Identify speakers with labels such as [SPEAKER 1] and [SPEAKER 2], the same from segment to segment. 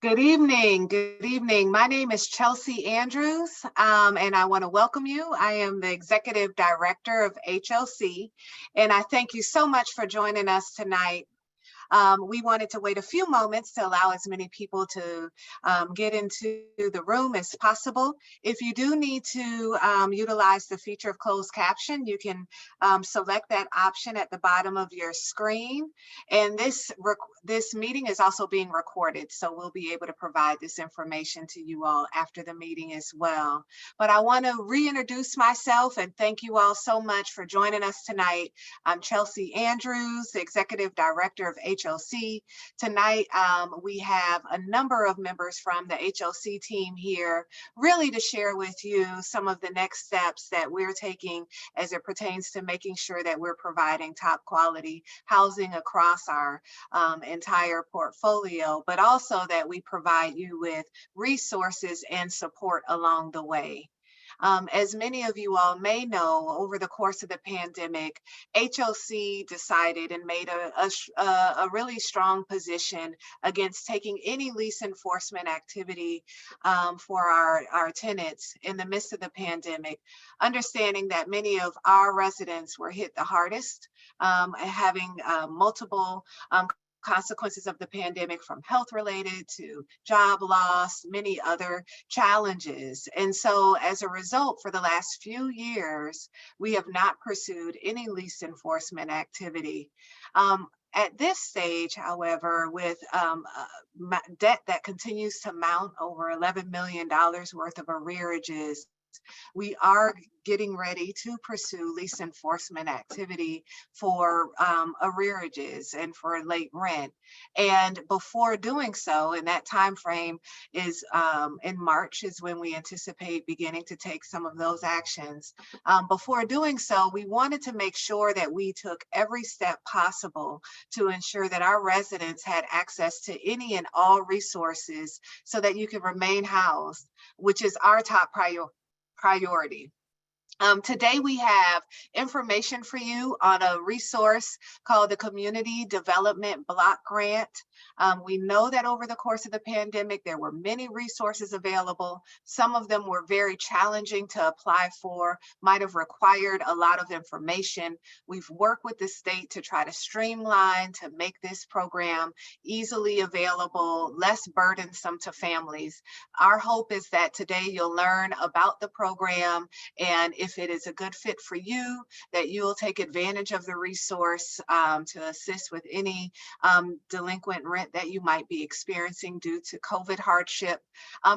[SPEAKER 1] Good evening. Good evening. My name is Chelsea Andrews, and I want to welcome you. I am the Executive Director of HLC, and I thank you so much for joining us tonight. We wanted to wait a few moments to allow as many people to get into the room as possible. If you do need to utilize the feature of closed caption, you can select that option at the bottom of your screen. And this meeting is also being recorded, so we'll be able to provide this information to you all after the meeting as well. But I want to reintroduce myself and thank you all so much for joining us tonight. I'm Chelsea Andrews, the Executive Director of HLC. Tonight, we have a number of members from the HLC team here, really to share with you some of the next steps that we're taking as it pertains to making sure that we're providing top quality housing across our entire portfolio, but also that we provide you with resources and support along the way. As many of you all may know, over the course of the pandemic, HLC decided and made a really strong position against taking any lease enforcement activity for our tenants in the midst of the pandemic, understanding that many of our residents were hit the hardest, having multiple consequences of the pandemic, from health related to job loss, many other challenges. And so as a result, for the last few years, we have not pursued any lease enforcement activity. At this stage, however, with debt that continues to mount, over $11 million worth of arrearages, we are getting ready to pursue lease enforcement activity for arrearages and for late rent. And before doing so, and that time frame is in March is when we anticipate beginning to take some of those actions. Before doing so, we wanted to make sure that we took every step possible to ensure that our residents had access to any and all resources so that you can remain housed, which is our top priority. Today we have information for you on a resource called the Community Development Block Grant. We know that over the course of the pandemic, there were many resources available. Some of them were very challenging to apply for, might have required a lot of information. We've worked with the state to try to streamline, to make this program easily available, less burdensome to families. Our hope is that today you'll learn about the program, and if it is a good fit for you, that you'll take advantage of the resource to assist with any delinquent rent that you might be experiencing due to COVID hardship.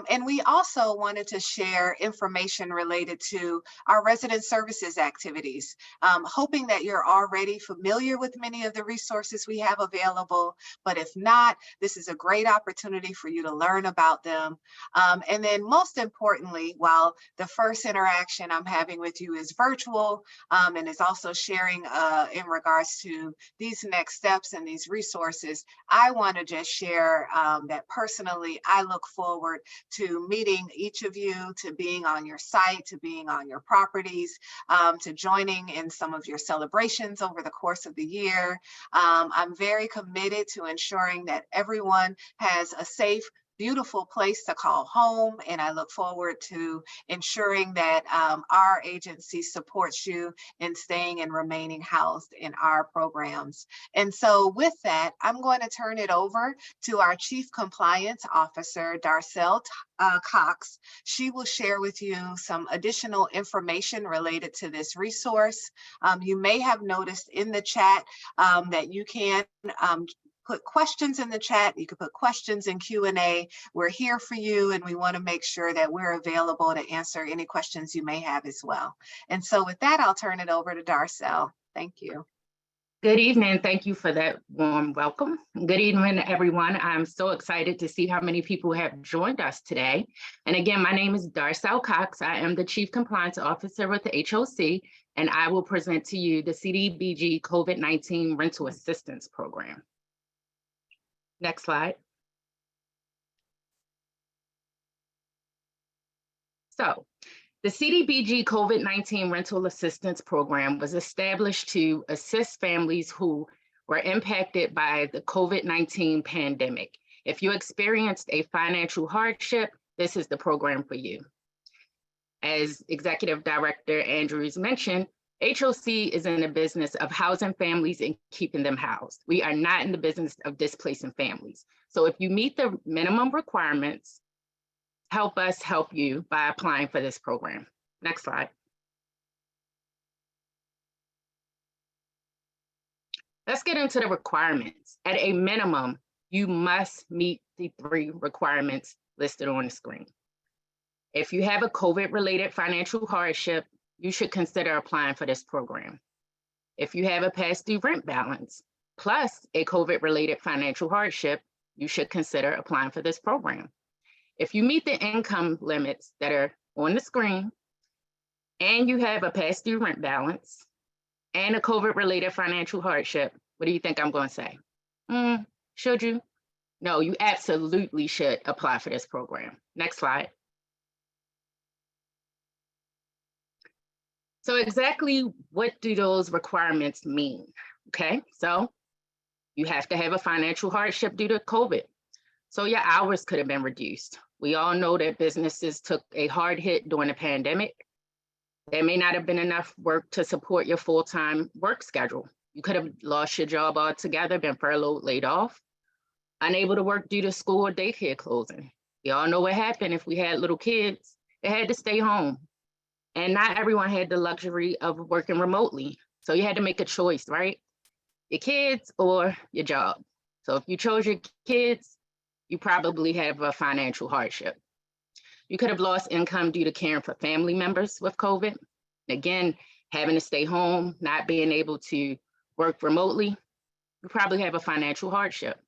[SPEAKER 1] And we also wanted to share information related to our resident services activities, hoping that you're already familiar with many of the resources we have available, but if not, this is a great opportunity for you to learn about them. And then most importantly, while the first interaction I'm having with you is virtual and is also sharing in regards to these next steps and these resources, I want to just share that personally, I look forward to meeting each of you, to being on your site, to being on your properties, to joining in some of your celebrations over the course of the year. I'm very committed to ensuring that everyone has a safe, beautiful place to call home, and I look forward to ensuring that our agency supports you in staying and remaining housed in our programs. And so with that, I'm going to turn it over to our Chief Compliance Officer, Darcel Cox. She will share with you some additional information related to this resource. You may have noticed in the chat that you can put questions in the chat. You can put questions in Q&A. We're here for you, and we want to make sure that we're available to answer any questions you may have as well. And so with that, I'll turn it over to Darcel. Thank you.
[SPEAKER 2] Good evening. Thank you for that warm welcome. Good evening, everyone. I'm so excited to see how many people have joined us today. And again, my name is Darcel Cox. I am the Chief Compliance Officer with the HLC, and I will present to you the CDBG COVID-19 Rental Assistance Program. Next slide. So the CDBG COVID-19 Rental Assistance Program was established to assist families who were impacted by the COVID-19 pandemic If you experienced a financial hardship, this is the program for you. As Executive Director Andrews mentioned, HOC is in the business of housing families and keeping them housed. We are not in the business of displacing families. So if you meet the minimum requirements, help us help you by applying for this program. Next slide. Let's get into the requirements. At a minimum, you must meet the 3 requirements listed on the screen. If you have a COVID-related financial hardship, you should consider applying for this program. If you have a past due rent balance plus a COVID-related financial hardship, you should consider applying for this program. If you meet the income limits that are on the screen and you have a past due rent balance and a COVID-related financial hardship, what do you think I'm going to say? Should you? No, you absolutely should apply for this program. Next slide. So exactly what do those requirements mean? Okay, so you have to have a financial hardship due to COVID. So your hours could have been reduced. We all know that businesses took a hard hit during the pandemic. There may not have been enough work to support your full-time work schedule. You could have lost your job altogether, been furloughed, laid off, unable to work due to school or daycare closing. We all know what happened if we had little kids. They had to stay home. And not everyone had the luxury of working remotely. So you had to make a choice, right? Your kids or your job. So if you chose your kids, you probably have a financial hardship. You could have lost income due to caring for family members with COVID. Again, having to stay home, not being able to work remotely, you probably have a financial hardship.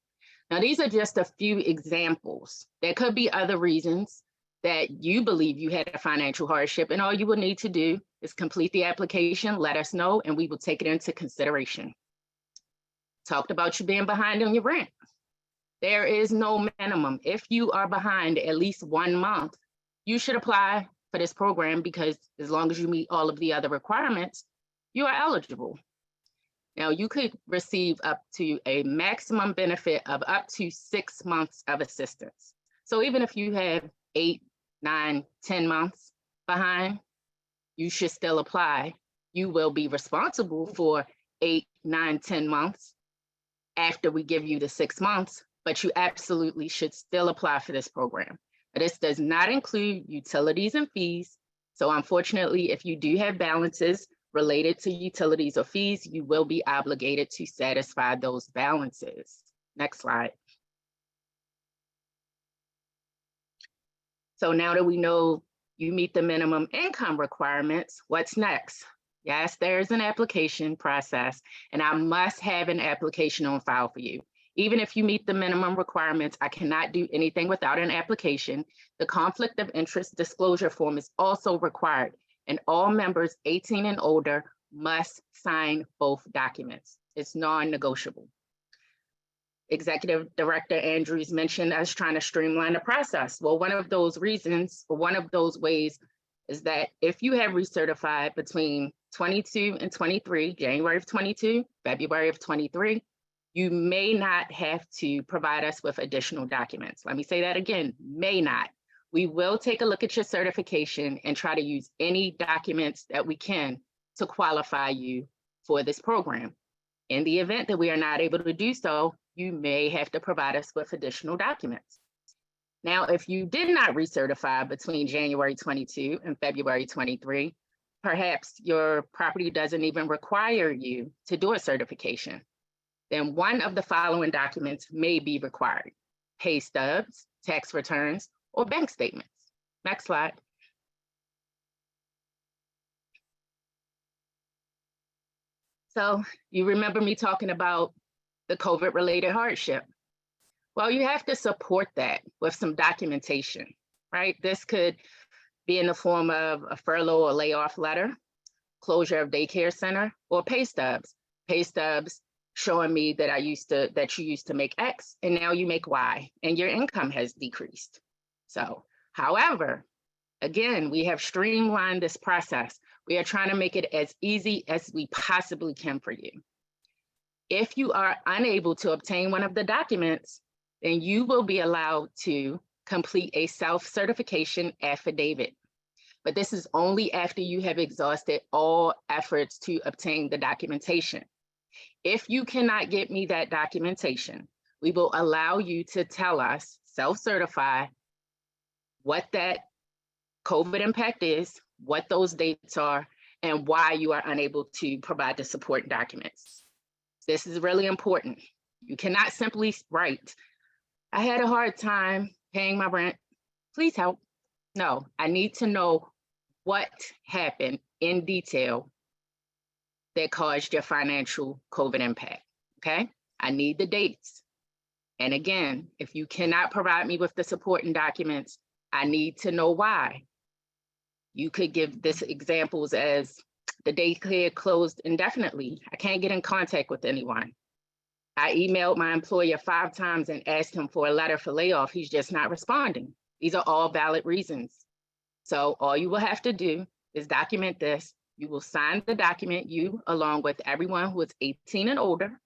[SPEAKER 2] Now, these are just a few examples. There could be other reasons that you believe you had a financial hardship, and all you will need to do is complete the application, let us know, and we will take it into consideration. Talked about you being behind on your rent. There is no minimum. If you are behind at least 1 month, you should apply for this program because as long as you meet all of the other requirements, you are eligible. Now, you could receive up to a maximum benefit of up to 6 months of assistance. So even if you have 8, 9, 10 months behind, you should still apply. You will be responsible for 8, 9, 10 months after we give you the 6 months, but you absolutely should still apply for this program. This does not include utilities and fees. So unfortunately, if you do have balances related to utilities or fees, you will be obligated to satisfy those balances. Next slide. So now that we know you meet the minimum income requirements, what's next? Yes, there's an application process, and I must have an application on file for you. Even if you meet the minimum requirements, I cannot do anything without an application. The conflict of interest disclosure form is also required, and all members 18 and older must sign both documents. It's non-negotiable. Executive Director Andrews mentioned us trying to streamline the process. Well, one of those reasons, or one of those ways, is that if you have recertified between 22 and 23, January of 22, February of 23, you may not have to provide us with additional documents. Let me say that again, may not. We will take a look at your certification and try to use any documents that we can to qualify you for this program. In the event that we are not able to do so, you may have to provide us with additional documents. Now, if you did not recertify between January 22 and February 23, perhaps your property doesn't even require you to do a certification, then one of the following documents may be required: pay stubs, tax returns, or bank statements. Next slide. So you remember me talking about the COVID-related hardship. Well, you have to support that with some documentation, right? This could be in the form of a furlough or layoff letter, closure of daycare center, or pay stubs. Pay stubs showing me that you used to make X and now you make Y and your income has decreased. So, however, again, we have streamlined this process. We are trying to make it as easy as we possibly can for you. If you are unable to obtain one of the documents, then you will be allowed to complete a self-certification affidavit. But this is only after you have exhausted all efforts to obtain the documentation. If you cannot get me that documentation, we will allow you to tell us, self-certify, what that COVID impact is, what those dates are, and why you are unable to provide the support documents. This is really important. You cannot simply write, I had a hard time paying my rent, please help. No, I need to know what happened in detail that caused your financial COVID impact, okay? I need the dates. And again, if you cannot provide me with the supporting documents, I need to know why. You could give this examples as the daycare closed indefinitely. I can't get in contact with anyone. I emailed my employer 5 times and asked him for a letter for layoff. He's just not responding. These are all valid reasons. So all you will have to do is document this. You will sign the document, you along with everyone who is 18 and older,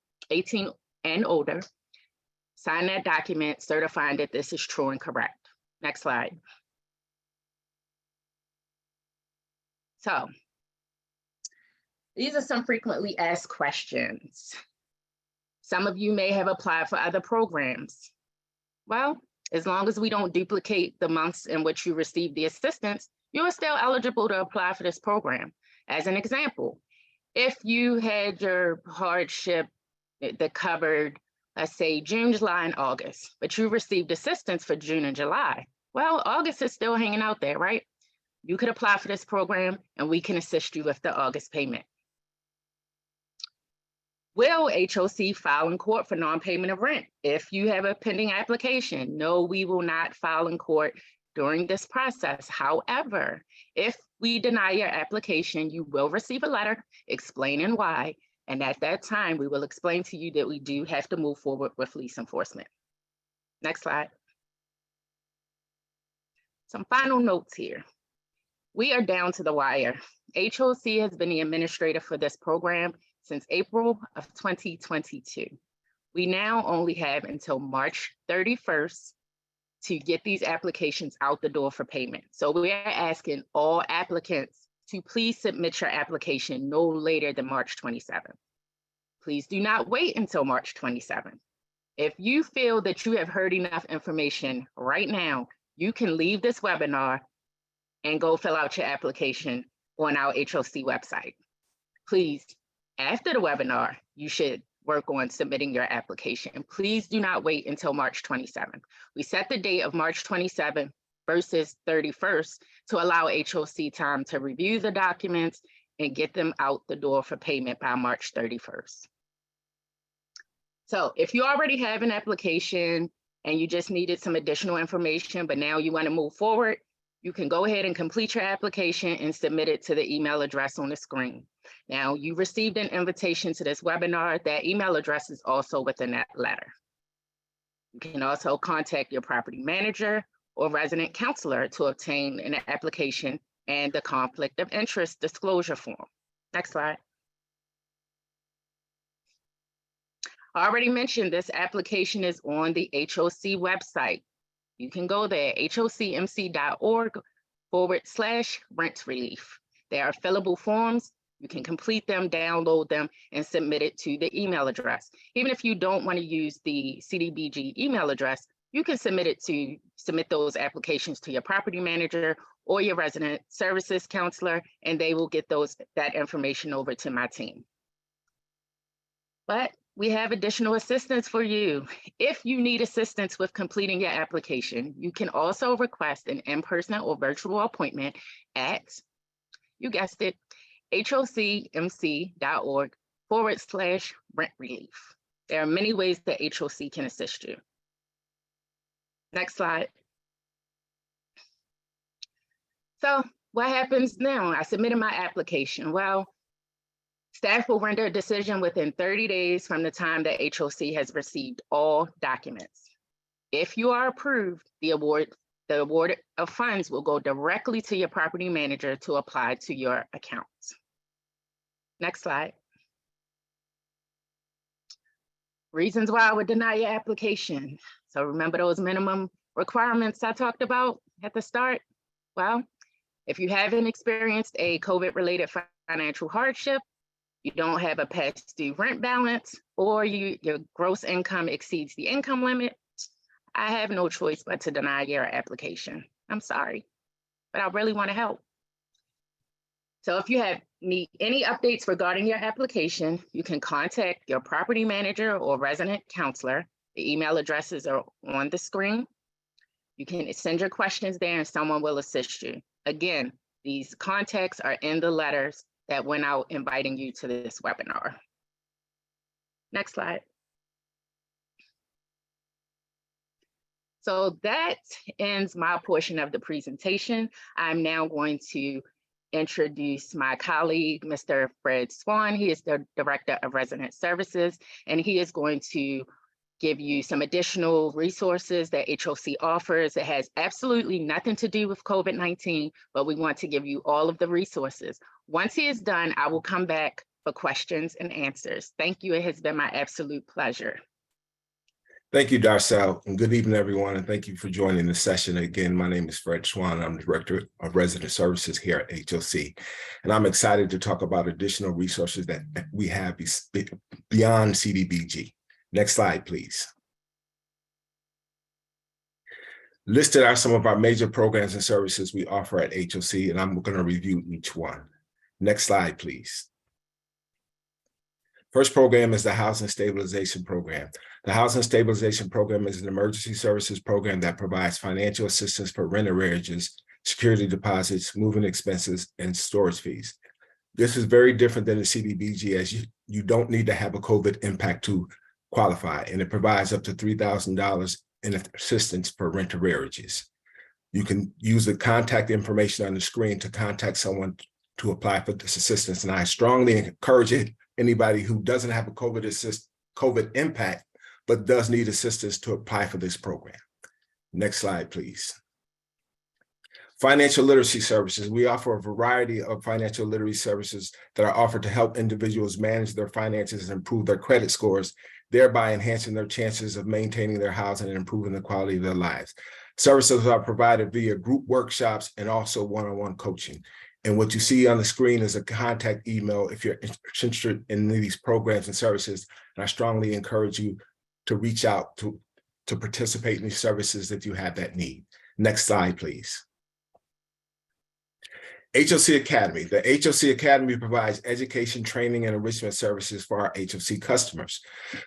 [SPEAKER 2] sign that document certifying that this is true and correct. Next slide. So these are some frequently asked questions. Some of you may have applied for other programs. Well, as long as we don't duplicate the months in which you received the assistance, you are still eligible to apply for this program. As an example, if you had your hardship that covered, let's say, June, July, and August, but you received assistance for June and July, well, August is still hanging out there, right? You could apply for this program and we can assist you with the August payment. Will HOC file in court for non-payment of rent if you have a pending application? No, we will not file in court during this process. However, if we deny your application, you will receive a letter explaining why. And at that time, we will explain to you that we do have to move forward with lease enforcement. Next slide. Some final notes here. We are down to the wire. HOC has been the administrator for this program since April of 2022. We now only have until March 31st to get these applications out the door for payment. So we are asking all applicants to please submit your application no later than March 27th. Please do not wait until March 27th. If you feel that you have heard enough information right now, you can leave this webinar and go fill out your application on our HOC website. Please, after the webinar, you should work on submitting your application. Please do not wait until March 27th. We set the date of March 27th versus 31st to allow HOC time to review the documents and get them out the door for payment by March 31st. So if you already have an application and you just needed some additional information, but now you want to move forward, you can go ahead and complete your application and submit it to the email address on the screen. Now, you received an invitation to this webinar. That email address is also within that letter. You can also contact your property manager or resident counselor to obtain an application and the conflict of interest disclosure form. Next slide. I already mentioned this application is on the HOC website. You can go there, hocmc.org/rent relief. There are fillable forms. You can complete them, download them, and submit it to the email address. Even if you don't want to use the CDBG email address, you can submit those applications to your property manager or your resident services counselor, and they will get that information over to my team. But we have additional assistance for you. If you need assistance with completing your application, you can also request an in-person or virtual appointment at, you guessed it, hocmc.org/rent relief. There are many ways that HOC can assist you. Next slide. So what happens now? I submitted my application. Well, staff will render a decision within 30 days from the time that HOC has received all documents. If you are approved, the award of funds will go directly to your property manager to apply to your account. Next slide. Reasons why I would deny your application. So remember those minimum requirements I talked about at the start? Well, if you haven't experienced a COVID-related financial hardship, you don't have a past due rent balance, or your gross income exceeds the income limit, I have no choice but to deny your application. I'm sorry, but I really want to help. So if you need any updates regarding your application, you can contact your property manager or resident counselor. The email addresses are on the screen. You can send your questions there and someone will assist you. Again, these contacts are in the letters that went out inviting you to this webinar. Next slide. So that ends my portion of the presentation. I'm now going to introduce my colleague, Mr. Fred Swan. He is the Director of Resident Services, and he is going to give you some additional resources that HOC offers. It has absolutely nothing to do with COVID-19, but we want to give you all of the resources. Once he is done, I will come back for questions and answers. Thank you. It has been my absolute pleasure.
[SPEAKER 3] Thank you, Darcel, and good evening, everyone, and thank you for joining the session. Again, my name is Fred Swan. I'm the Director of Resident Services here at HOC, and I'm excited to talk about additional resources that we have beyond CDBG. Next slide, please. Listed are some of our major programs and services we offer at HOC, and I'm going to review each one. Next slide, please. First program is the Housing Stabilization Program. The Housing Stabilization Program is an emergency services program that provides financial assistance for rent arrearages, security deposits, moving expenses, and storage fees. This is very different than the CDBG, as you don't need to have a COVID impact to qualify, and it provides up to $3,000 in assistance for rent arrearages. You can use the contact information on the screen to contact someone to apply for this assistance, and I strongly encourage anybody who doesn't have a COVID impact, but does need assistance to apply for this program. Next slide, please. Financial literacy services. We offer a variety of financial literacy services that are offered to help individuals manage their finances and improve their credit scores, thereby enhancing their chances of maintaining their housing and improving the quality of their lives. Services are provided via group workshops and also one-on-one coaching. And what you see on the screen is a contact email if you're interested in these programs and services. And I strongly encourage you to reach out to participate in these services if you have that need. Next slide, please. HOC Academy. The HOC Academy provides education, training, and enrichment services for our HOC customers.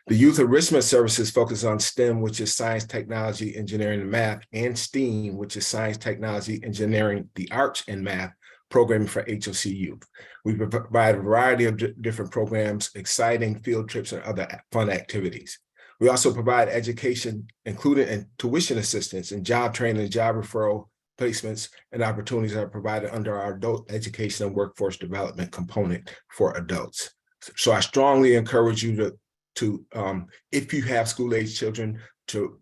[SPEAKER 3] The youth enrichment services focus on STEM, which is science, technology, engineering, and math, and STEAM, which is science, technology, engineering, the arts, and math programming for HOC youth. We provide a variety of different programs, exciting field trips, and other fun activities. We also provide education, including tuition assistance and job training, job referral, placements, and opportunities are provided under our adult education and workforce development component for adults. So I strongly encourage you to if you have school-age children, to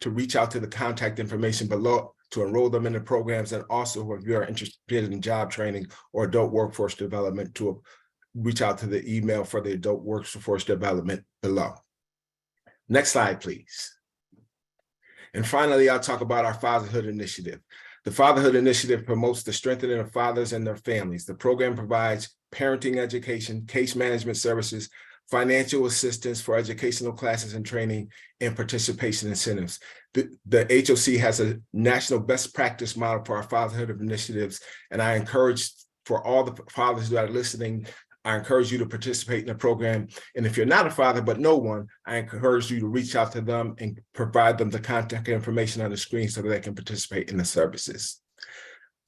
[SPEAKER 3] reach out to the contact information below to enroll them in the programs, and also if you're interested in job training or adult workforce development, to reach out to the email for the adult workforce development below. Next slide, please. And finally, I'll talk about our Fatherhood Initiative. The Fatherhood Initiative promotes the strengthening of fathers and their families. The program provides parenting education, case management services, financial assistance for educational classes and training, and participation incentives. The HOC has a national best practice model for our fatherhood initiatives, and I encourage, for all the fathers that are listening, I encourage you to participate in the program. And if you're not a father but know one, I encourage you to reach out to them and provide them the contact information on the screen so that they can participate in the services.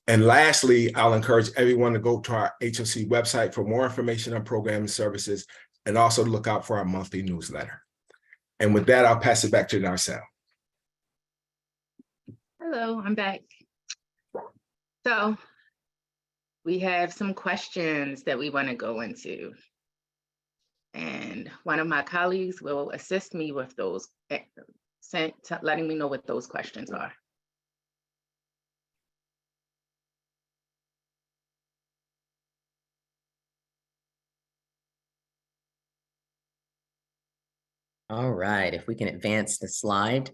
[SPEAKER 3] And lastly, I'll encourage everyone to go to our HOC website for more information on program and services, and also look out for our monthly newsletter. And with that, I'll pass it back to Darcel.
[SPEAKER 2] Hello, I'm back. So we have some questions that we want to go into. And one of my colleagues will assist me with those, letting me know what those questions are.
[SPEAKER 4] All right, if we can advance the slide,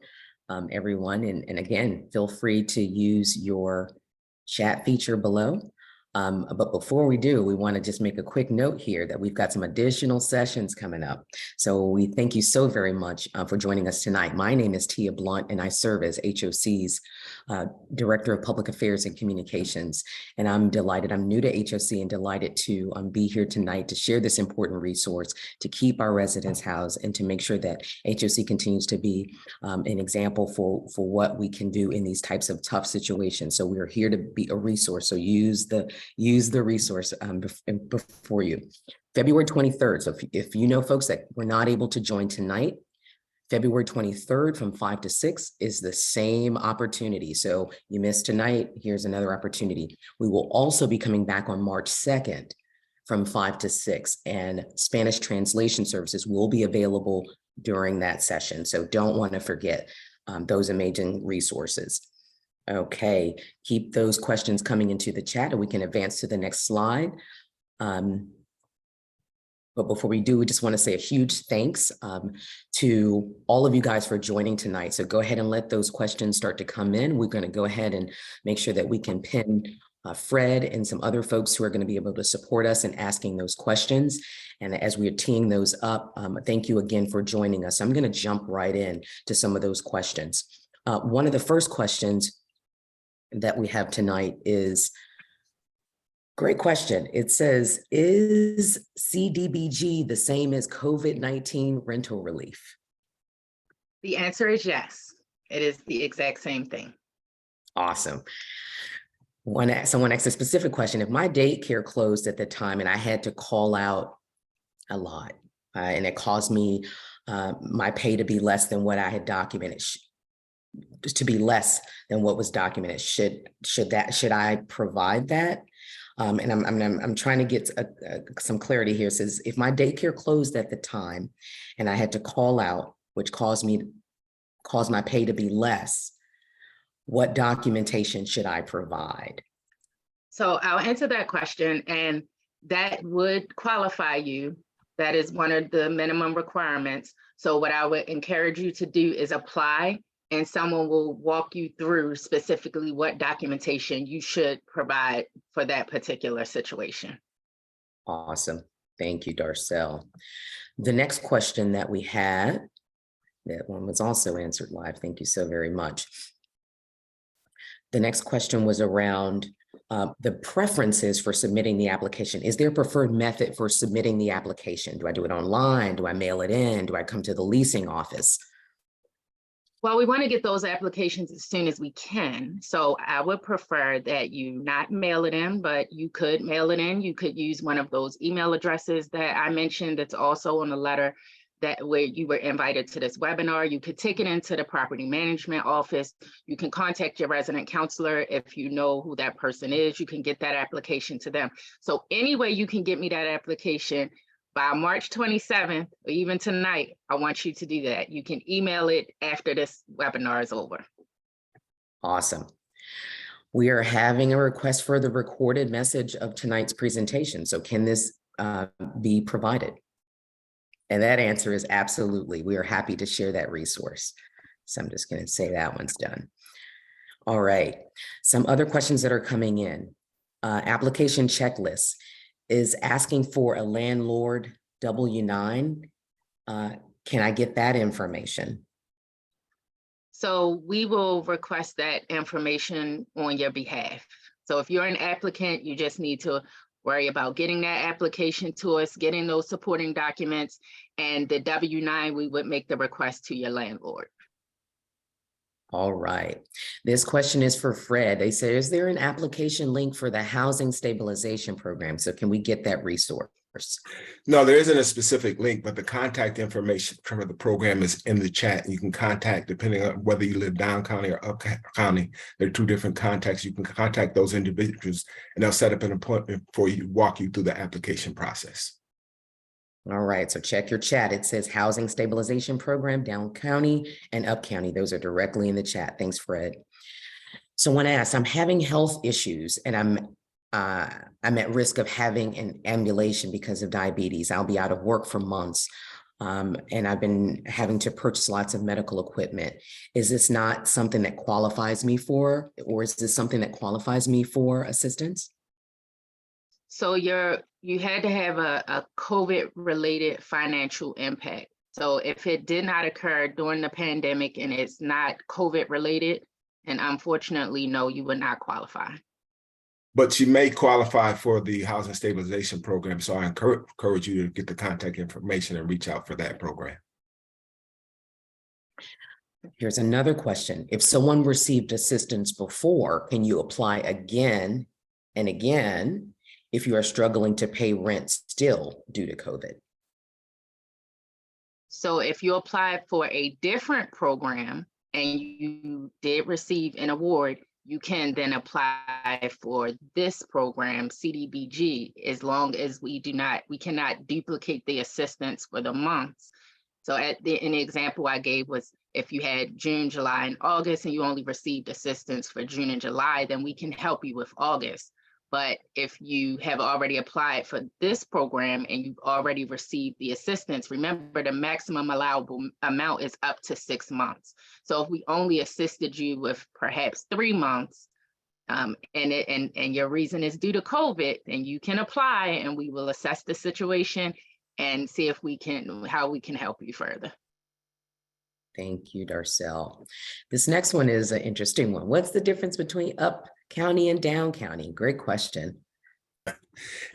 [SPEAKER 4] everyone, and again, feel free to use your chat feature below. But before we do, we want to just make a quick note here that we've got some additional sessions coming up. So we thank you so very much for joining us tonight. My name is Tia Blunt, and I serve as HOC's Director of Public Affairs and Communications. And I'm delighted, I'm new to HOC and delighted to be here tonight to share this important resource to keep our residents housed and to make sure that HOC continues to be an example for what we can do in these types of tough situations. So we're here to be a resource. So use the resource before you. February 23rd. So if you know folks that were not able to join tonight, February 23rd from 5 to 6 is the same opportunity. So you missed tonight, here's another opportunity. We will also be coming back on March 2nd from 5 to 6, and Spanish translation services will be available during that session. So don't want to forget those amazing resources. Okay, keep those questions coming into the chat and we can advance to the next slide. But before we do, we just want to say a huge thanks to all of you guys for joining tonight. So go ahead and let those questions start to come in. We're going to go ahead and make sure that we can pin Fred and some other folks who are going to be able to support us in asking those questions. And as we are teeing those up, thank you again for joining us. I'm going to jump right in to some of those questions. One of the first questions that we have tonight is, great question. It says, is CDBG the same as COVID-19 rental relief?
[SPEAKER 2] The answer is yes. It is the exact same thing.
[SPEAKER 4] Awesome. Someone asked a specific question. If my daycare closed at the time and I had to call out a lot and it caused me my pay to be less than what I had documented, to be less than what was documented, should I provide that? And I'm trying to get some clarity here. It says, if my daycare closed at the time and I had to call out, which caused my pay to be less, what documentation should I provide? So
[SPEAKER 2] I'll answer that question, and that would qualify you. That is one of the minimum requirements. So what I would encourage you to do is apply, and someone will walk you through specifically what documentation you should provide for that particular situation. Awesome. Thank you, Darcel. The next question that we had, that one was also answered live. Thank you so very much. The next question was around the preferences for submitting the application. Is there a preferred method for submitting the application? Do I do it online? Do I mail it in? Do I come to the leasing office? Well, we want to get those applications as soon as we can. So I would prefer that you not mail it in, but you could mail it in. You could use one of those email addresses that I mentioned. That's also on the letter that where you were invited to this webinar. You could take it into the property management office. You can contact your resident counselor if you know who that person is. You can get that application to them. So any way you can get me that application by March 27th, or even tonight, I want you to do that. You can email it after this webinar is over. Awesome. We are having a request for the recorded message of tonight's presentation. So can this be provided? And that answer is absolutely. We are happy to share that resource. So I'm just going to say that one's done. All right. Some other questions that are coming in. Application checklist is asking for a landlord W-9. Can I get that information? So we will request that information on your behalf. So if you're an applicant, you just need to worry about getting that application to us, getting those supporting documents, and the W-9, we would make the request to your landlord. All right. This question is for Fred. They say, is there an application link for the housing stabilization program? So can we get that resource?
[SPEAKER 3] No, there isn't a specific link, but the contact information for the program is in the chat. You can contact, depending on whether you live down county or up county, there are two different contacts. You can contact those individuals and they'll set up an appointment for you, walk you through the application process.
[SPEAKER 4] All right, so check your chat. It says Housing Stabilization Program, Down County and Up County. Those are directly in the chat. Thanks, Fred. So when asked, I'm having health issues and I'm at risk of having an ambulation because of diabetes. I'll be out of work for months. and I've been having to purchase lots of medical equipment. Is this not something that qualifies me for, or is this something that qualifies me for assistance?
[SPEAKER 2] So you had to have a COVID-related financial impact. So if it did not occur during the pandemic and it's not COVID-related, and unfortunately, no, you would not qualify.
[SPEAKER 3] But you may qualify for the housing stabilization program. So I encourage you to get the contact information and reach out for that program.
[SPEAKER 4] Here's another question. If someone received assistance before, can you apply again and again if you are struggling to pay rent still due to COVID?
[SPEAKER 2] So if you applied for a different program and you did receive an award, you can then apply for this program, CDBG, as long as we cannot duplicate the assistance for the months. So in the example I gave was if you had June, July, and August, and you only received assistance for June and July, then we can help you with August. But if you have already applied for this program and you've already received the assistance, remember the maximum allowable amount is up to 6 months. So if we only assisted you with perhaps 3 months, and your reason is due to COVID, then you can apply and we will assess the situation and see if how we can help you further.
[SPEAKER 4] Thank you, Darcel. This next one is an interesting one. What's the difference between up county and down county? Great question.
[SPEAKER 3] And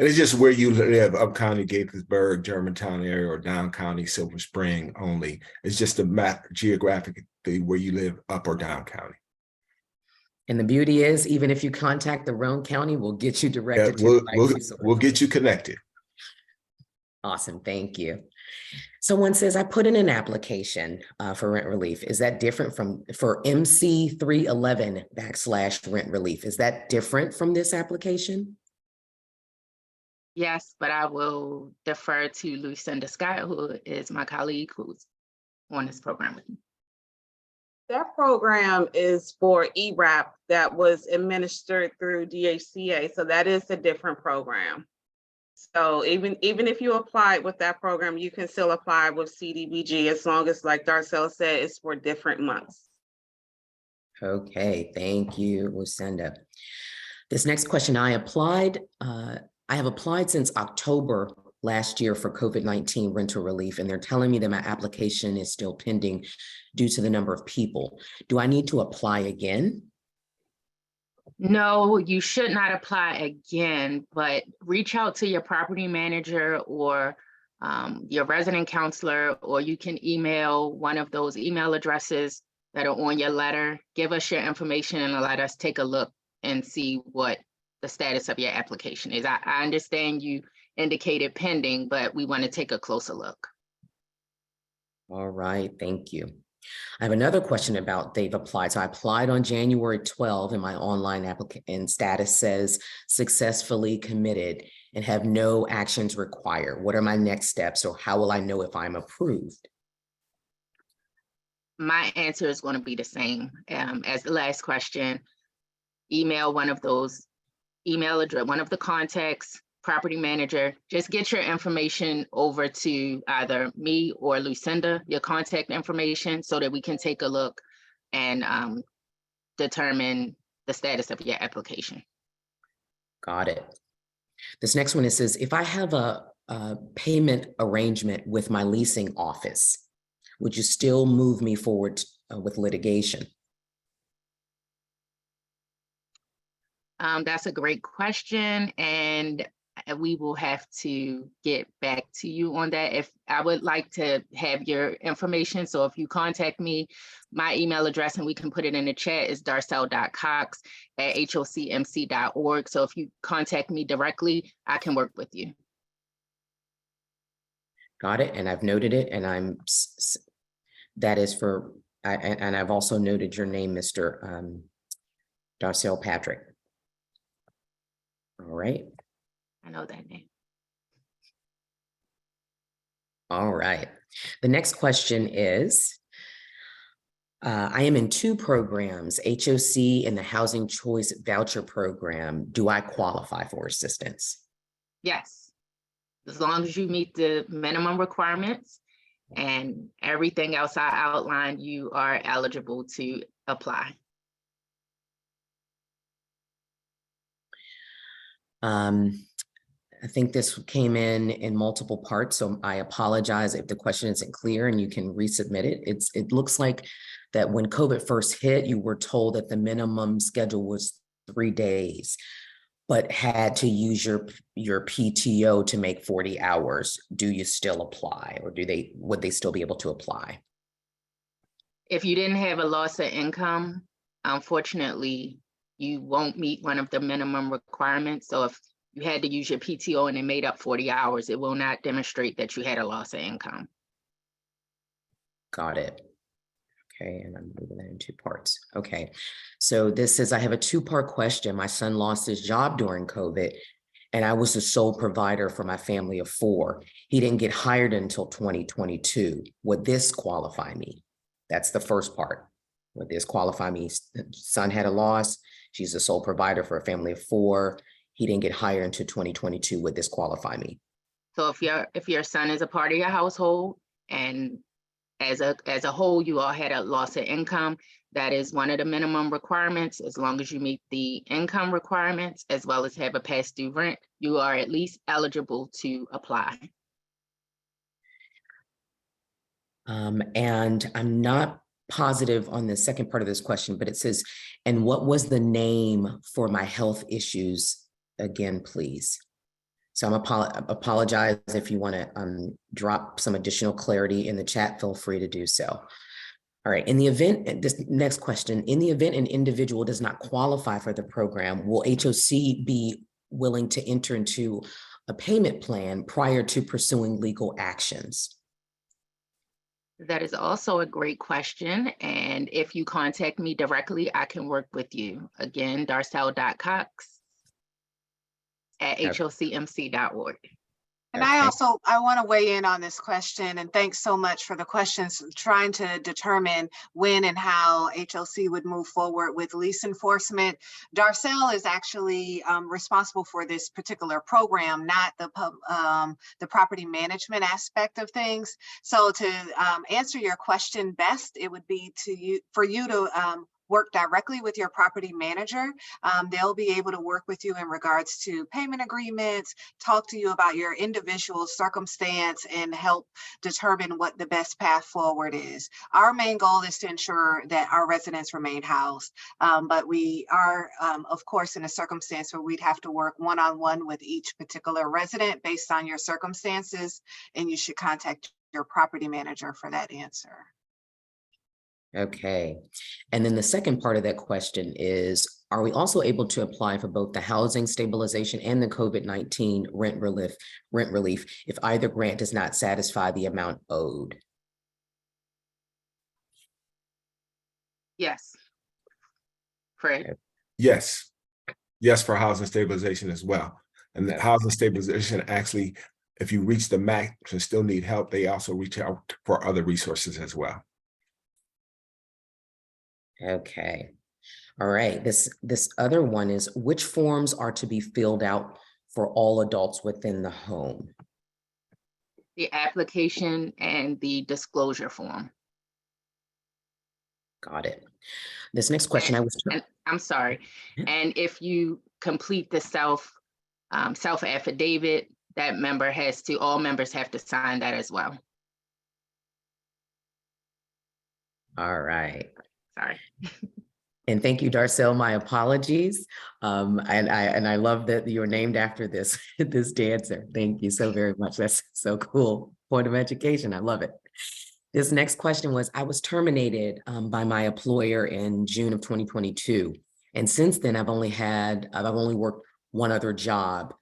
[SPEAKER 3] it's just where you live, up county, Gaithersburg, Germantown area, or down county, Silver Spring only. It's just a map geographically where you live, up or down county.
[SPEAKER 4] And the beauty is, even if you contact the wrong county, we'll get you directed to the right resource.
[SPEAKER 3] We'll get you connected.
[SPEAKER 4] Awesome, thank you. Someone says, I put in an application for rent relief. Is that different for MC 311/rent relief? Is that different from this application?
[SPEAKER 2] Yes, but I will defer to Lucinda Scott, who is my colleague who's on this program with me.
[SPEAKER 5] That program is for ERAP that was administered through DHCA. So that is a different program. So even if you applied with that program, you can still apply with CDBG as long as, like Darcel said, it's for different months.
[SPEAKER 4] Okay, thank you, Lucinda. This next question, I have applied since October last year for COVID-19 rental relief, and they're telling me that my application is still pending due to the number of people. Do I need to apply again?
[SPEAKER 2] No, you should not apply again, but reach out to your property manager or your resident counselor, or you can email one of those email addresses that are on your letter. Give us your information and let us take a look and see what the status of your application is. I understand you indicated pending, but we want to take a closer look.
[SPEAKER 4] All right, thank you. I have another question about they've applied. So I applied on January 12 and my online application status says successfully committed and have no actions required. What are my next steps, or how will I know if I'm approved?
[SPEAKER 2] My answer is going to be the same as the last question. Email one of those email address, one of the contacts, property manager. Just get your information over to either me or Lucinda, your contact information, so that we can take a look and determine the status of your application.
[SPEAKER 4] Got it. This next one, it says, if I have a payment arrangement with my leasing office, would you still move me forward with litigation?
[SPEAKER 2] That's a great question, and we will have to get back to you on that. If I would like to have your information, so if you contact me, my email address, and we can put it in the chat, is darcel.cox@hocmc.org. So if you contact me directly, I can work with you.
[SPEAKER 4] Got it, and I've noted it, and that is for, and I've also noted your name, Mr. Darcel Patrick. All right.
[SPEAKER 2] I know that name.
[SPEAKER 4] All right. The next question is, I am in 2 programs, HOC and the Housing Choice Voucher Program. Do I qualify for assistance?
[SPEAKER 2] Yes, as long as you meet the minimum requirements And everything else I outlined, you are eligible to apply.
[SPEAKER 4] I think this came in multiple parts, so I apologize if the question isn't clear and you can resubmit it. It looks like that when COVID first hit, you were told that the minimum schedule was 3 days, but had to use your PTO to make 40 hours. Do you still apply, or would they still be able to apply?
[SPEAKER 2] If you didn't have a loss of income, unfortunately, you won't meet one of the minimum requirements. So if you had to use your PTO and it made up 40 hours, it will not demonstrate that you had a loss of income.
[SPEAKER 4] Got it. Okay, and I'm moving that in 2 parts. Okay, so this says, I have a 2-part question. My son lost his job during COVID, and I was the sole provider for my family of 4. He didn't get hired until 2022. Would this qualify me? That's the first part. Would this qualify me? Son had a loss. She's the sole provider for a family of 4. He didn't get hired until 2022. Would this qualify me?
[SPEAKER 2] So if your son is a part of your household, and as a whole, you all had a loss of income, that is one of the minimum requirements. As long as you meet the income requirements, as well as have a past due rent, you are at least eligible to apply.
[SPEAKER 4] And I'm not positive on the second part of this question, but it says, and what was the name for my health issues again, please? So I'm apologize if you want to drop some additional clarity in the chat, feel free to do so. All right, in the event, this next question, in the event an individual does not qualify for the program, will HOC be willing to enter into a payment plan prior to pursuing legal actions?
[SPEAKER 2] That is also a great question. And if you contact me directly, I can work with you. Again, darcel.cox@hocmc.org.
[SPEAKER 1] And
[SPEAKER 4] Okay.
[SPEAKER 1] I want to weigh in on this question, and thanks so much for the questions, trying to determine when and how HLC would move forward with lease enforcement. Darcel is actually responsible for this particular program, not the property management aspect of things. So to answer your question best, it would be for you to work directly with your property manager. They'll be able to work with you in regards to payment agreements, talk to you about your individual circumstance, and help determine what the best path forward is. Our main goal is to ensure that our residents remain housed, but we are, of course, in a circumstance where we'd have to work one-on-one with each particular resident based on your circumstances, and you should contact your property manager for that answer.
[SPEAKER 4] Okay. And then the second part of that question is, are we also able to apply for both the housing stabilization and the COVID-19 rent relief if either grant does not satisfy the amount owed?
[SPEAKER 2] Yes. Fred?
[SPEAKER 3] Yes. Yes, for housing stabilization as well. And the housing stabilization, actually, if you reach the max and still need help, they also reach out for other resources as well.
[SPEAKER 4] Okay. All right. This other one is, which forms are to be filled out for all adults within the home?
[SPEAKER 2] The application and the disclosure form.
[SPEAKER 4] Got it. This next question,
[SPEAKER 2] and I'm sorry. And if you complete the self affidavit, that all members have to sign that as well.
[SPEAKER 4] All right.
[SPEAKER 2] Sorry.
[SPEAKER 4] And thank you, Darcel. My apologies. And I love that you're named after this dancer. Thank you so very much. That's so cool. Point of education. I love it. This next question was, I was terminated by my employer in June of 2022. And since then, I've only worked one other job,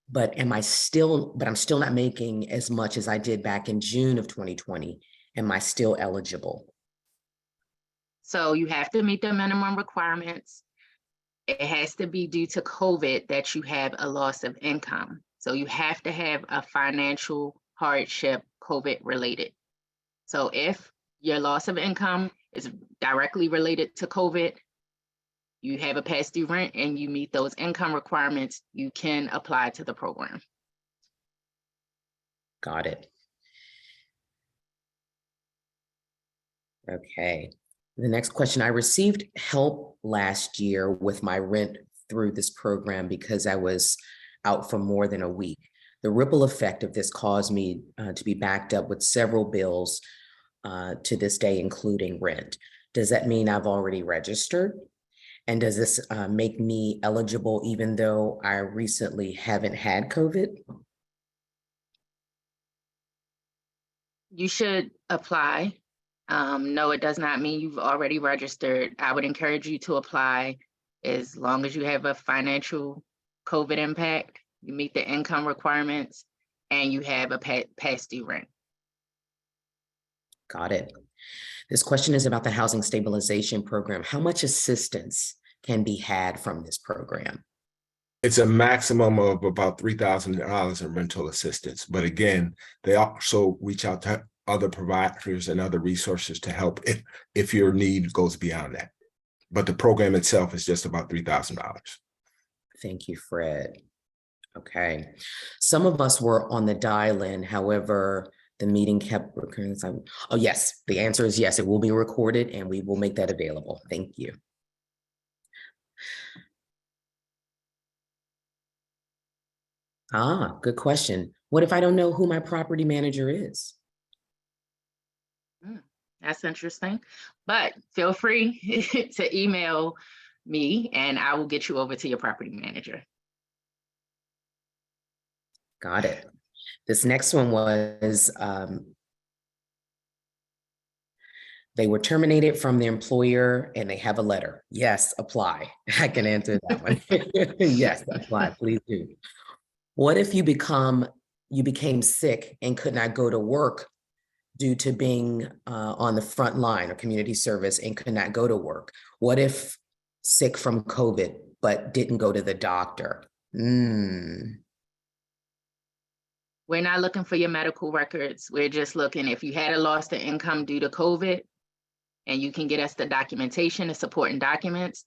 [SPEAKER 4] but I'm still not making as much as I did back in June of 2020. Am I still eligible?
[SPEAKER 2] So you have to meet the minimum requirements. It has to be due to COVID that you have a loss of income. So you have to have a financial hardship COVID related. So if your loss of income is directly related to COVID, you have a past due rent and you meet those income requirements, you can apply to the program.
[SPEAKER 4] Got it. Okay. The next question, I received help last year with my rent through this program because I was out for more than a week. The ripple effect of this caused me to be backed up with several bills to this day, including rent. Does that mean I've already registered? And does this make me eligible even though I recently haven't had COVID?
[SPEAKER 2] You should apply. No, it does not mean you've already registered. I would encourage you to apply as long as you have a financial COVID impact, you meet the income requirements, and you have a past due rent.
[SPEAKER 4] Got it. This question is about the housing stabilization program. How much assistance can be had from this program?
[SPEAKER 3] It's a maximum of about $3,000 in rental assistance. But again, they also reach out to other providers and other resources to help if your need goes beyond that. But the program itself is just about $3,000.
[SPEAKER 4] Thank you, Fred. Okay. Some of us were on the dial-in, however, the meeting kept recurring. Oh, yes, the answer is yes, it will be recorded and we will make that available. Thank you. Ah, good question. What if I don't know who my property manager is?
[SPEAKER 2] That's interesting, but feel free to email me and I will get you over to your property manager.
[SPEAKER 4] Got it. This next one was, they were terminated from their employer and they have a letter. Yes, apply. I can answer that one. Yes, apply, please do. What if you became sick and could not go to work due to being on the front line or community service and could not go to work? What if sick from COVID, but didn't go to the doctor?
[SPEAKER 2] We're not looking for your medical records. We're just looking if you had a loss to income due to COVID and you can get us the documentation, the supporting documents,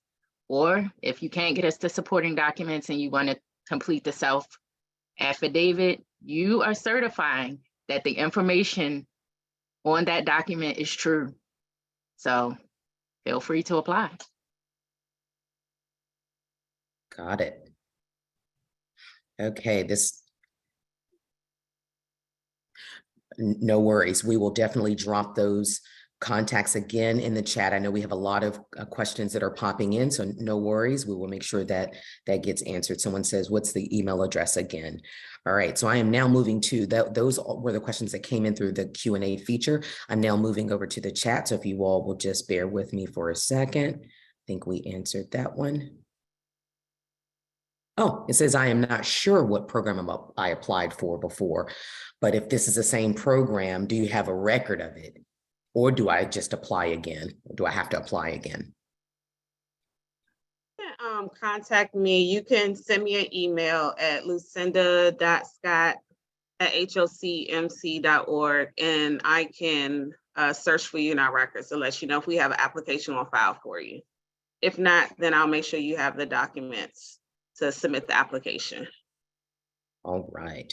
[SPEAKER 2] or if you can't get us the supporting documents and you want to complete the self-affidavit, you are certifying that the information on that document is true. So feel free to apply.
[SPEAKER 4] Got it. Okay, no worries. We will definitely drop those contacts again in the chat. I know we have a lot of questions that are popping in, so no worries. We will make sure that that gets answered. Someone says, what's the email address again? All right, so I am now moving to, those were the questions that came in through the Q&A feature. I'm now moving over to the chat. So if you all will just bear with me for a second. I think we answered that one. Oh, it says, I am not sure what program I applied for before, but if this is the same program, do you have a record of it? Or do I just apply again? Do I have to apply again?
[SPEAKER 5] Contact me. You can send me an email at lucinda.scott@hocmc.org and I can search for you in our records to let you know if we have an application on file for you. If not, then I'll make sure you have the documents to submit the application.
[SPEAKER 4] All right.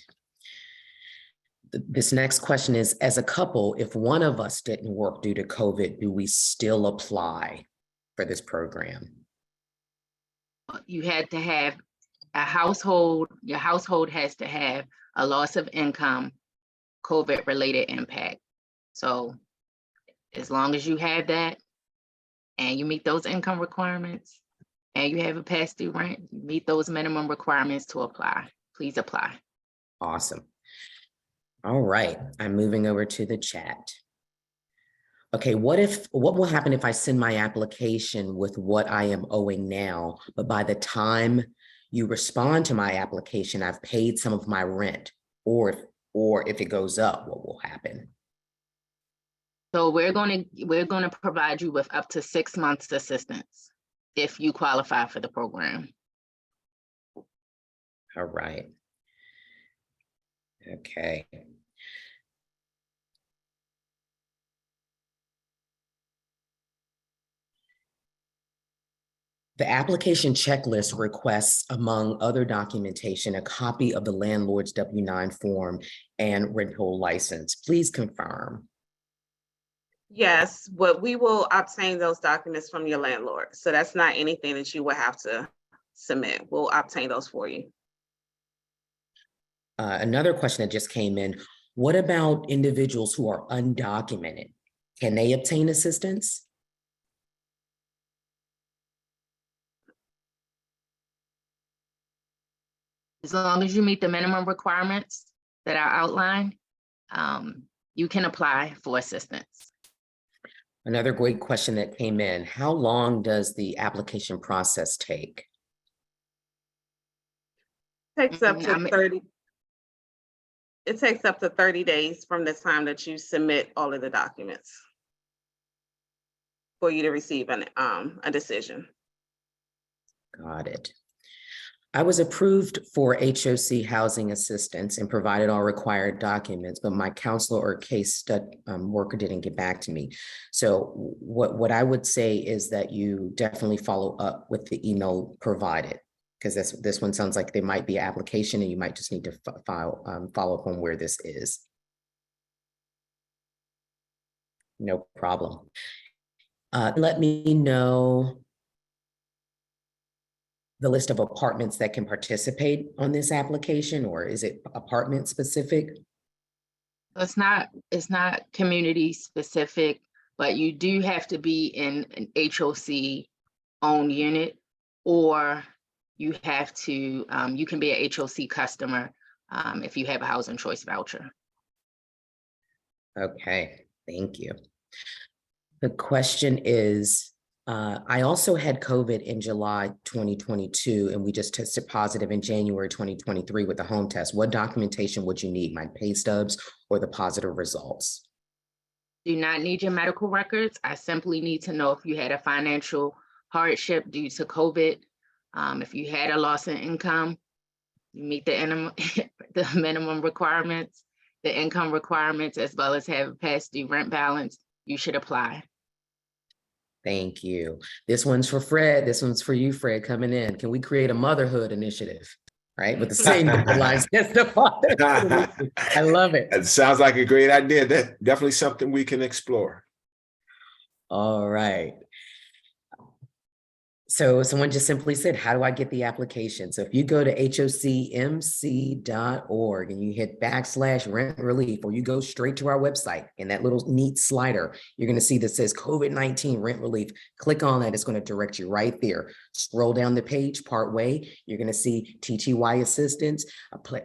[SPEAKER 4] This next question is, as a couple, if one of us didn't work due to COVID, do we still apply for this program?
[SPEAKER 2] You had to have a household, your household has to have a loss of income, COVID related impact. So as long as you have that and you meet those income requirements and you have a past due rent, you meet those minimum requirements to apply. Please apply.
[SPEAKER 4] Awesome. All right, I'm moving over to the chat. Okay, what will happen if I send my application with what I am owing now, but by the time you respond to my application, I've paid some of my rent, or if it goes up, what will happen?
[SPEAKER 2] So we're going to provide you with up to 6 months assistance if you qualify for the program.
[SPEAKER 4] All right. Okay. The application checklist requests, among other documentation, a copy of the landlord's W-9 form and rental license. Please confirm.
[SPEAKER 5] Yes, but we will obtain those documents from your landlord. So that's not anything that you will have to submit. We'll obtain those for you.
[SPEAKER 4] Another question that just came in, what about individuals who are undocumented? Can they obtain assistance?
[SPEAKER 2] As long as you meet the minimum requirements that are outlined, you can apply for assistance.
[SPEAKER 4] Another great question that came in, how long does the application process take?
[SPEAKER 5] Takes up to
[SPEAKER 2] I mean-
[SPEAKER 5] 30. It takes up to 30 days from the time that you submit all of the documents for you to receive a decision.
[SPEAKER 4] Got it. I was approved for HOC housing assistance and provided all required documents, but my counselor or case worker didn't get back to me. So what I would say is that you definitely follow up with the email provided, because this one sounds like there might be an application and you might just need to follow up on where this is. No problem. Let me know the list of apartments that can participate on this application, or is it apartment specific?
[SPEAKER 2] It's not community specific, but you do have to be in an HOC owned unit, or you have to, you can be a HOC customer if you have a housing choice voucher.
[SPEAKER 4] Okay, thank you. The question is, I also had COVID in July 2022, and we just tested positive in January 2023 with the home test. What documentation would you need? My pay stubs or the positive results?
[SPEAKER 2] Do not need your medical records. I simply need to know if you had a financial hardship due to COVID. If you had a loss in income, you meet the minimum requirements, the income requirements, as well as have a past due rent balance, you should apply.
[SPEAKER 4] Thank you. This one's for Fred. This one's for you, Fred, coming in. Can we create a motherhood initiative, right? With the same guidelines as the father. I love it.
[SPEAKER 3] That sounds like a great idea. That definitely something we can explore.
[SPEAKER 4] All right. So someone just simply said, how do I get the application? So if you go to hocmc.org and you hit /rent relief, or you go straight to our website and that little neat slider, you're going to see that says COVID-19 rent relief. Click on that. It's going to direct you right there. Scroll down the page part way. You're going to see TTY assistance,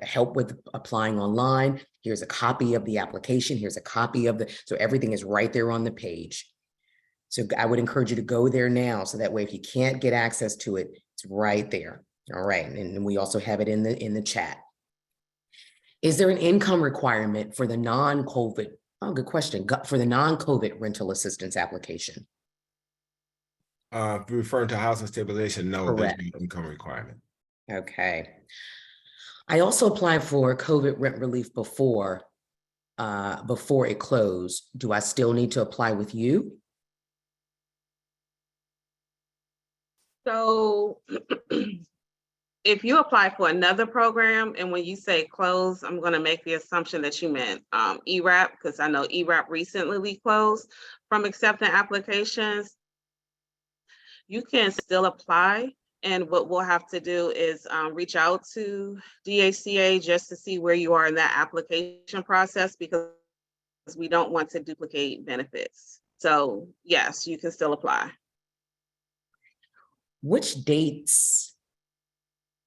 [SPEAKER 4] help with applying online. Here's a copy of the application. Here's a copy of so everything is right there on the page. So I would encourage you to go there now, so that way if you can't get access to it, it's right there. All right, and we also have it in the chat. Is there an income requirement for the non-COVID? Oh, good question. For the non-COVID rental assistance application?
[SPEAKER 3] Referring to housing stabilization, no, there's
[SPEAKER 4] Correct.
[SPEAKER 3] no income requirement.
[SPEAKER 4] Okay. I also applied for COVID rent relief before it closed. Do I still need to apply with you?
[SPEAKER 5] So if you apply for another program, and when you say close, I'm going to make the assumption that you meant ERAP, because I know ERAP recently closed from accepting applications. You can still apply, and what we'll have to do is reach out to DHCA just to see where you are in that application process, because we don't want to duplicate benefits. So yes, you can still apply.
[SPEAKER 4] Which dates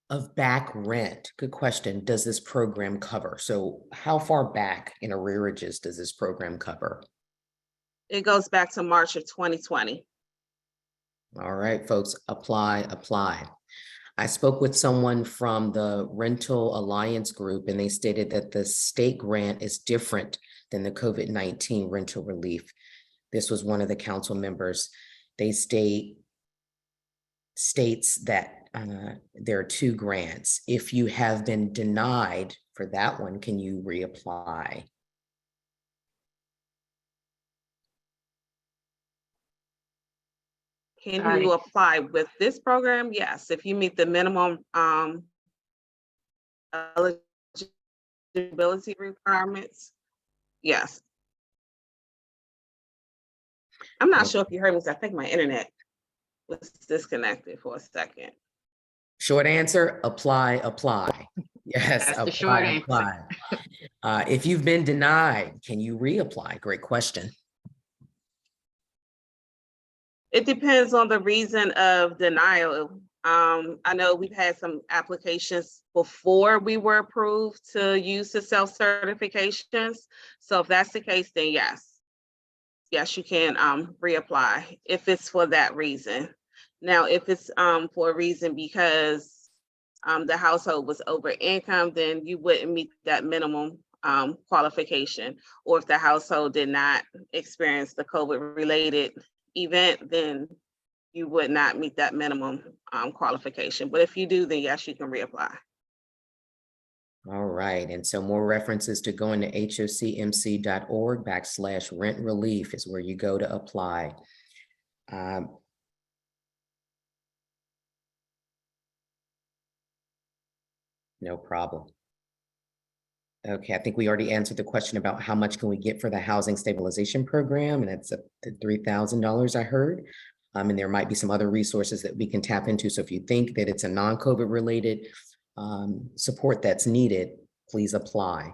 [SPEAKER 4] of back rent, good question, does this program cover? So how far back in arrearages does this program cover?
[SPEAKER 5] It goes back to March of 2020.
[SPEAKER 4] All right, folks, apply. I spoke with someone from the Rental Alliance Group, and they stated that the state grant is different than the COVID-19 rental relief. This was one of the council members. They states that there are two grants. If you have been denied for that one, can you reapply?
[SPEAKER 5] Can you apply with this program? Yes, if you meet the minimum eligibility requirements. Yes. I'm not
[SPEAKER 4] Okay.
[SPEAKER 5] sure if you heard me, 'cause I think my internet was disconnected for a second.
[SPEAKER 4] Short answer, apply, apply. Yes,
[SPEAKER 2] That's the short answer.
[SPEAKER 4] apply. If you've been denied, can you reapply? Great question.
[SPEAKER 5] It depends on the reason of denial. I know we've had some applications before we were approved to use the self-certifications. So if that's the case, then yes. Yes, you can reapply if it's for that reason. Now, if it's for a reason because the household was over income, then you wouldn't meet that minimum qualification. Or if the household did not experience the COVID-related event, then you would not meet that minimum qualification. But if you do, then yes, you can reapply.
[SPEAKER 4] All right, and so more references to going to hocmc.org/rent relief is where you go to apply. No problem. Okay, I think we already answered the question about how much can we get for the housing stabilization program, and that's up to $3,000 I heard. And there might be some other resources that we can tap into. So if you think that it's a non-COVID related support that's needed, please apply.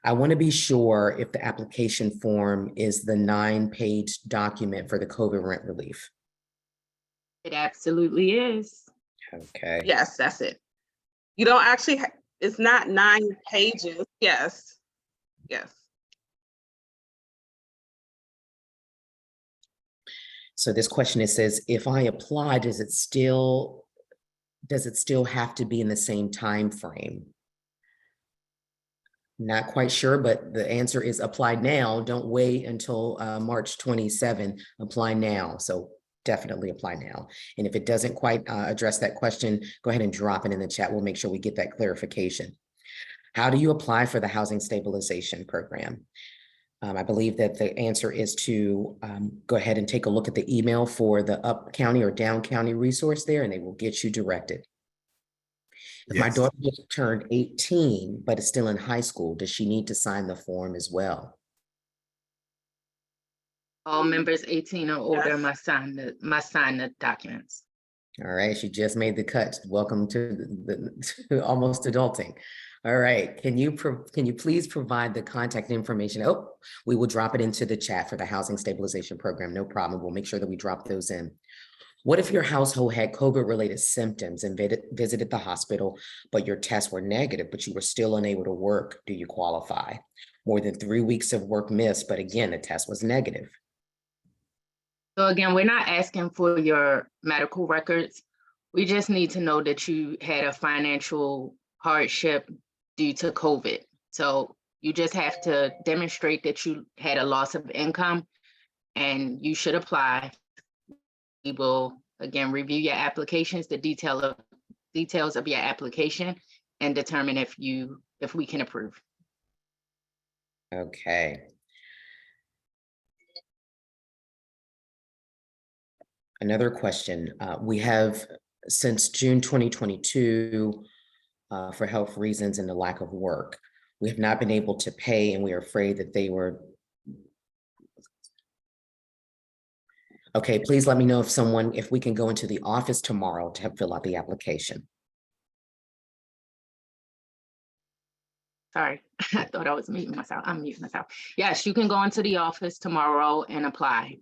[SPEAKER 4] I want to be sure if the application form is the 9-page document for the COVID rent relief.
[SPEAKER 2] It absolutely is.
[SPEAKER 4] Okay.
[SPEAKER 5] Yes, that's it. You don't actually, it's not 9 pages. Yes, yes.
[SPEAKER 4] So this question, it says, if I apply, does it still have to be in the same time frame? Not quite sure, but the answer is apply now. Don't wait until March 27. Apply now. So definitely apply now. And if it doesn't quite address that question, go ahead and drop it in the chat. We'll make sure we get that clarification. How do you apply for the housing stabilization program? I believe that the answer is to go ahead and take a look at the email for the up county or down county resource there, and they will get you directed. If my
[SPEAKER 3] Yes.
[SPEAKER 4] daughter just turned 18, but is still in high school, does she need to sign the form as well?
[SPEAKER 2] All members 18 or older
[SPEAKER 5] Yes.
[SPEAKER 2] must sign the documents.
[SPEAKER 4] All right, she just made the cut. Welcome to to almost adulting. All right, can you please provide the contact information? Oh, we will drop it into the chat for the housing stabilization program. No problem. We'll make sure that we drop those in. What if your household had COVID-related symptoms and visited the hospital, but your tests were negative, but you were still unable to work? Do you qualify? More than 3 weeks of work missed, but again, the test was negative.
[SPEAKER 2] So again, we're not asking for your medical records. We just need to know that you had a financial hardship due to COVID. So you just have to demonstrate that you had a loss of income and you should apply. We will, again, review your applications, the details of your application, and determine if we can approve.
[SPEAKER 4] Okay. Another question. We have, since June 2022, for health reasons and the lack of work, we have not been able to pay, and we are afraid that they were. Okay, please let me know if we can go into the office tomorrow to fill out the application.
[SPEAKER 2] Sorry, I thought I was muting myself. I'm muting myself. Yes, you can go into the office tomorrow and apply.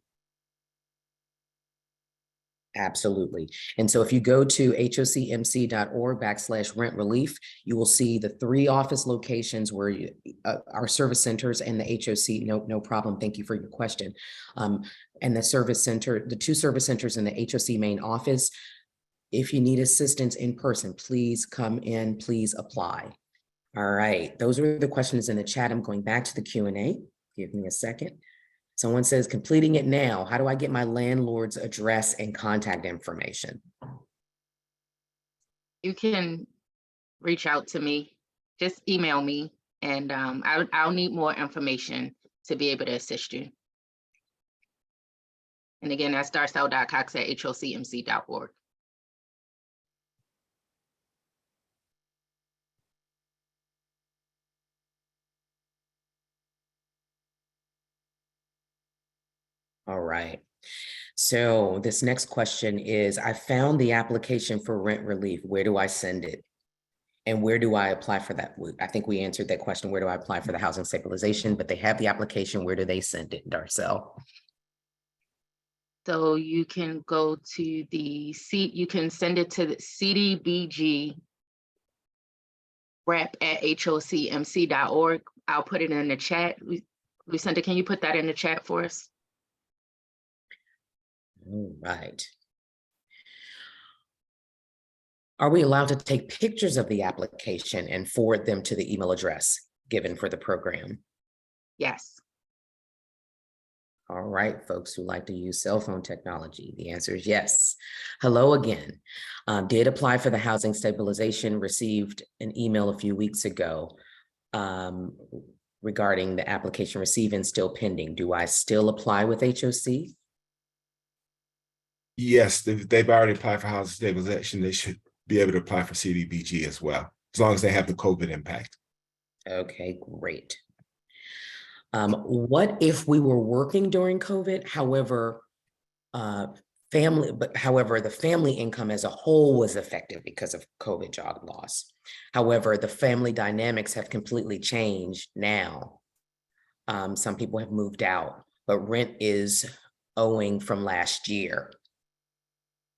[SPEAKER 4] Absolutely. And so if you go to hocmc.org/rent relief, you will see the 3 office locations where our service centers and the HOC, no problem. Thank you for your question. And the service center, the 2 service centers in the HOC main office. If you need assistance in person, please come in, please apply. All right, those are the questions in the chat. I'm going back to the Q&A. Give me a second. Someone says, completing it now. How do I get my landlord's address and contact information?
[SPEAKER 2] You can reach out to me, just email me, and I'll need more information to be able to assist you. And again, that's darcel.cox@hocmc.org.
[SPEAKER 4] All right. So this next question is, I found the application for rent relief. Where do I send it? And where do I apply for that? I think we answered that question. Where do I apply for the housing stabilization? But they have the application. Where do they send it, Darcel?
[SPEAKER 2] So you can go to the you can send it to the CDBG rep@hocmc.org. I'll put it in the chat. Lucinda, can you put that in the chat for us?
[SPEAKER 4] All right. Are we allowed to take pictures of the application and forward them to the email address given for the program?
[SPEAKER 2] Yes.
[SPEAKER 4] All right, folks who like to use cell phone technology, the answer is yes. Hello again. Did apply for the housing stabilization, received an email a few weeks ago regarding the application received and still pending. Do I still apply with HOC?
[SPEAKER 3] Yes, they've already applied for housing stabilization. They should be able to apply for CDBG as well, as long as they have the COVID impact.
[SPEAKER 4] Okay, great. What if we were working during COVID, however, the family income as a whole was affected because of COVID job loss. However, the family dynamics have completely changed now. Some people have moved out, but rent is owing from last year.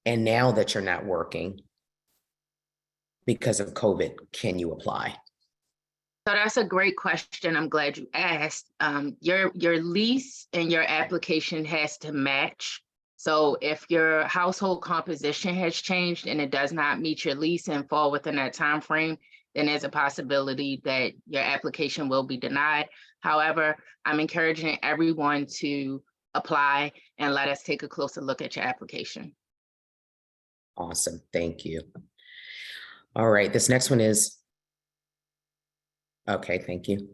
[SPEAKER 4] And now that you're not working because of COVID, can you apply?
[SPEAKER 2] So that's a great question. I'm glad you asked. Your lease and your application has to match. So if your household composition has changed and it does not meet your lease and fall within that time frame, then there's a possibility that your application will be denied. However, I'm encouraging everyone to apply and let us take a closer look at your application.
[SPEAKER 4] Awesome, thank you. All right, this next one is, okay, thank you.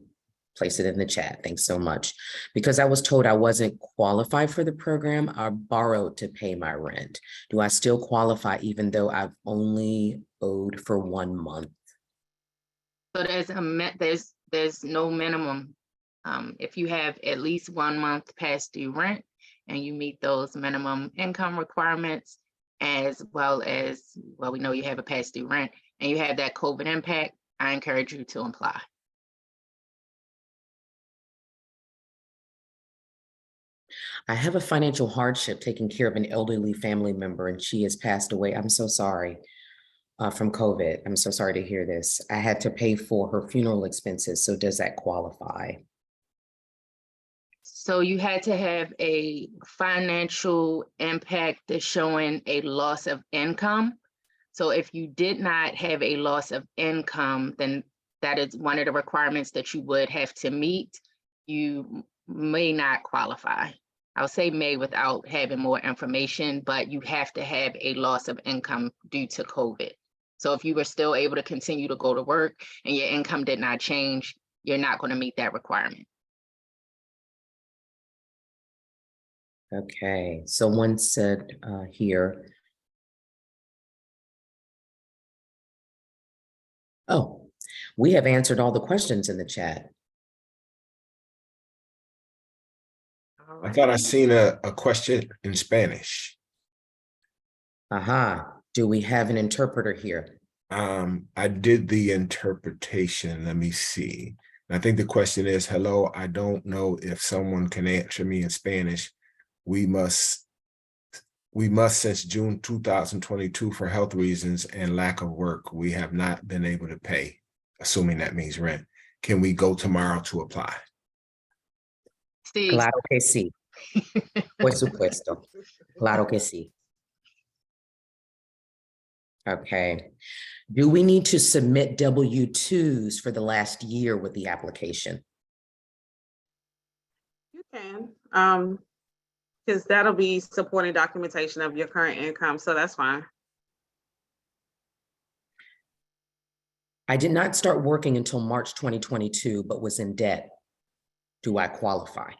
[SPEAKER 4] Place it in the chat, thanks so much. Because I was told I wasn't qualified for the program, I borrowed to pay my rent. Do I still qualify even though I've only owed for 1 month?
[SPEAKER 2] So there's no minimum. If you have at least 1 month past due rent and you meet those minimum income requirements, as well as, well, we know you have a past due rent and you have that COVID impact, I encourage you to apply.
[SPEAKER 4] I have a financial hardship taking care of an elderly family member and she has passed away. I'm so sorry from COVID. I'm so sorry to hear this. I had to pay for her funeral expenses. So does that qualify?
[SPEAKER 2] So you had to have a financial impact that's showing a loss of income. So if you did not have a loss of income, then that is one of the requirements that you would have to meet. You may not qualify. I'll say may without having more information, but you have to have a loss of income due to COVID. So if you were still able to continue to go to work and your income did not change, you're not going to meet that requirement.
[SPEAKER 4] Okay, someone said here. Oh, we have answered all the questions in the chat.
[SPEAKER 3] I thought I seen a question in Spanish.
[SPEAKER 4] Aha, do we have an interpreter here?
[SPEAKER 3] I did the interpretation. Let me see. I think the question is, hello, I don't know if someone can answer me in Spanish. We must since June 2022 for health reasons and lack of work, we have not been able to pay, assuming that means rent. Can we go tomorrow to apply?
[SPEAKER 2] Sí.
[SPEAKER 4] Claro que sí. Por supuesto. Claro que sí. Okay. Do we need to submit W-2s for the last year with the application?
[SPEAKER 5] You can, because that'll be supporting documentation of your current income, so that's fine.
[SPEAKER 4] I did not start working until March 2022, but was in debt. Do I qualify?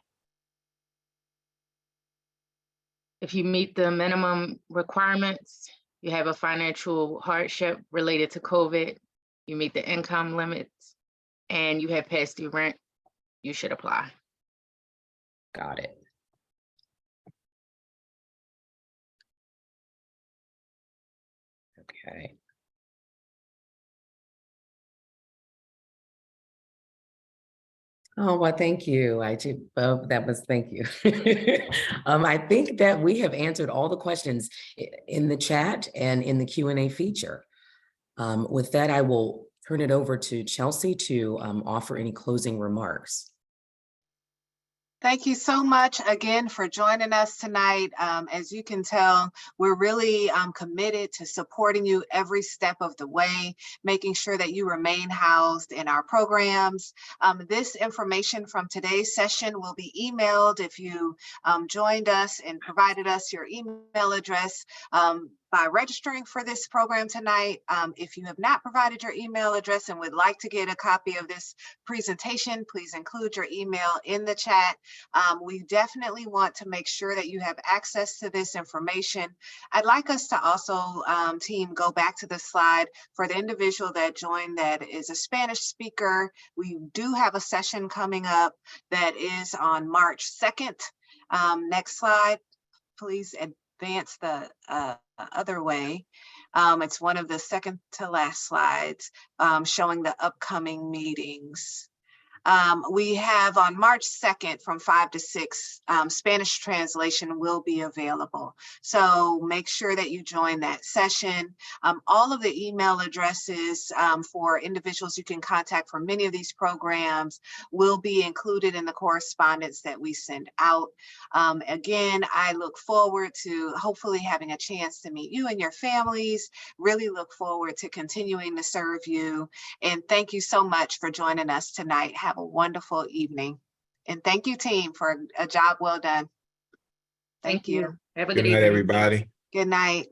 [SPEAKER 2] If you meet the minimum requirements, you have a financial hardship related to COVID, you meet the income limits, and you have past due rent, you should apply.
[SPEAKER 4] Got it. Okay. Oh, well, thank you. I did, that was, thank you. I think that we have answered all the questions in the chat and in the Q&A feature. With that, I will turn it over to Chelsea to offer any closing remarks.
[SPEAKER 1] Thank you so much again for joining us tonight. As you can tell, we're really committed to supporting you every step of the way, making sure that you remain housed in our programs. This information from today's session will be emailed if you joined us and provided us your email address by registering for this program tonight. If you have not provided your email address and would like to get a copy of this presentation, please include your email in the chat. We definitely want to make sure that you have access to this information. I'd like us to also, team, go back to the slide for the individual that joined that is a Spanish speaker. We do have a session coming up that is on March 2nd. Next slide, please advance the other way. It's one of the second to last slides showing the upcoming meetings. We have on March 2nd from 5 to 6, Spanish translation will be available. So make sure that you join that session. All of the email addresses for individuals you can contact for many of these programs will be included in the correspondence that we send out. Again, I look forward to hopefully having a chance to meet you and your families. Really look forward to continuing to serve you. And thank you so much for joining us tonight. Have a wonderful evening. And thank you, team, for a job well done. Thank you.
[SPEAKER 2] Have a
[SPEAKER 3] Good
[SPEAKER 2] good
[SPEAKER 3] night,
[SPEAKER 2] evening.
[SPEAKER 3] everybody.
[SPEAKER 1] Good night.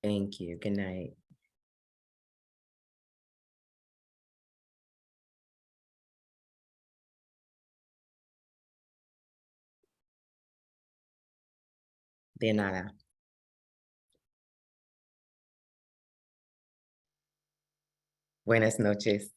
[SPEAKER 4] Thank you. Good night. De nada. Buenas noches.